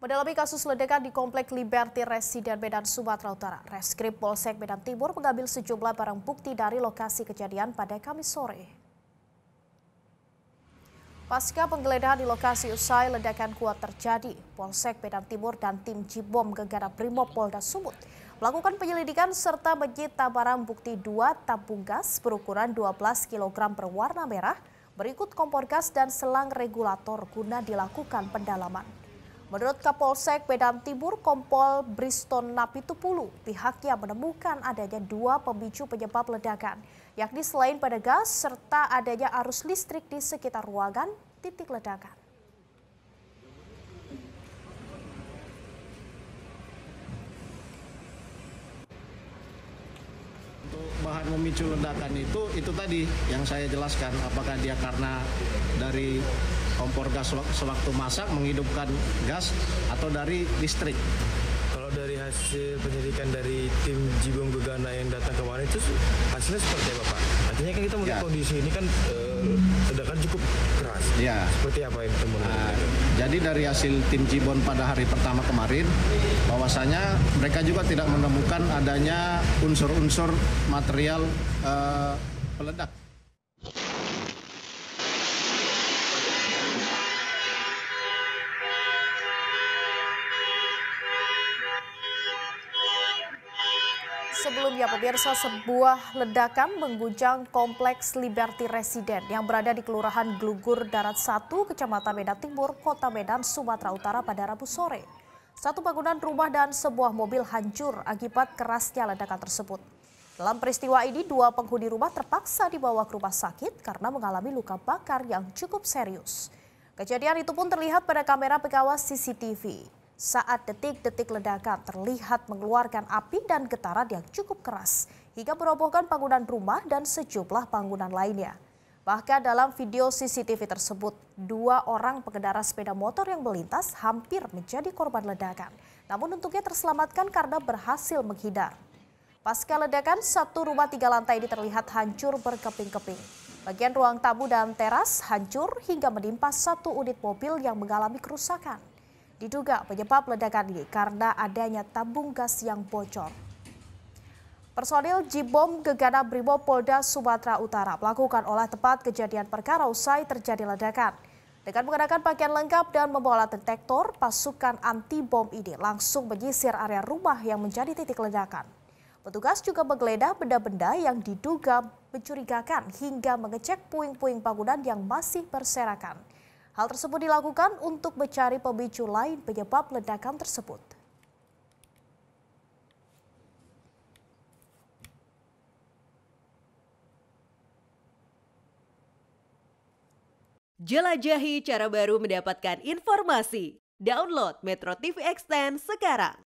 Mendalami kasus ledakan di Komplek Liberty Residen Medan, Sumatera Utara, Reskrim Polsek Medan Timur mengambil sejumlah barang bukti dari lokasi kejadian pada Kamis sore. Pasca penggeledahan di lokasi usai ledakan kuat terjadi, Polsek Medan Timur dan tim Jibom Gegana Brimopolda Sumut melakukan penyelidikan serta menyita barang bukti 2 tabung gas berukuran 12 kg berwarna merah, berikut kompor gas dan selang regulator guna dilakukan pendalaman. Menurut Kapolsek Medan Timur Kompol Briston Napitupulu, pihaknya menemukan adanya 2 pemicu penyebab ledakan, yakni selain pada gas serta adanya arus listrik di sekitar ruangan titik ledakan. Untuk bahan memicu ledakan itu tadi yang saya jelaskan, apakah dia karena dari kompor gas sewaktu masak menghidupkan gas atau dari listrik. Kalau dari hasil penyelidikan dari tim Jibom Gegana yang datang kemarin itu hasilnya seperti apa, Pak? Artinya kan kita melihat kondisi ini kan ledakan cukup keras. Ya. Seperti apa yang ditemukan? Jadi dari hasil tim Jibom pada hari pertama kemarin, bahwasanya mereka juga tidak menemukan adanya unsur-unsur material peledak. Sebelumnya, pemirsa, sebuah ledakan mengguncang Kompleks Liberty Residen yang berada di Kelurahan Glugur Darat 1, Kecamatan Medan Timur, Kota Medan, Sumatera Utara pada Rabu sore. Satu bangunan rumah dan sebuah mobil hancur akibat kerasnya ledakan tersebut. Dalam peristiwa ini, 2 penghuni rumah terpaksa dibawa ke rumah sakit karena mengalami luka bakar yang cukup serius. Kejadian itu pun terlihat pada kamera pengawas CCTV. Saat detik-detik ledakan terlihat mengeluarkan api dan getaran yang cukup keras hingga merobohkan bangunan rumah dan sejumlah bangunan lainnya. Bahkan dalam video CCTV tersebut, 2 orang pengendara sepeda motor yang melintas hampir menjadi korban ledakan. Namun untungnya terselamatkan karena berhasil menghindar. Pasca ledakan, 1 rumah 3 lantai ini terlihat hancur berkeping-keping. Bagian ruang tamu dan teras hancur hingga menimpa 1 unit mobil yang mengalami kerusakan. Diduga penyebab ledakan ini karena adanya tabung gas yang bocor. Personil Jibom Gegana Brimopolda Sumatera Utara melakukan olah tempat kejadian perkara usai terjadi ledakan. Dengan mengenakan pakaian lengkap dan membawa alat detektor, pasukan anti bom ini langsung menyisir area rumah yang menjadi titik ledakan. Petugas juga menggeledah benda-benda yang diduga mencurigakan hingga mengecek puing-puing bangunan yang masih berserakan. Hal tersebut dilakukan untuk mencari pemicu lain penyebab ledakan tersebut. Jelajahi cara baru mendapatkan informasi. Download Metro TV Extend sekarang.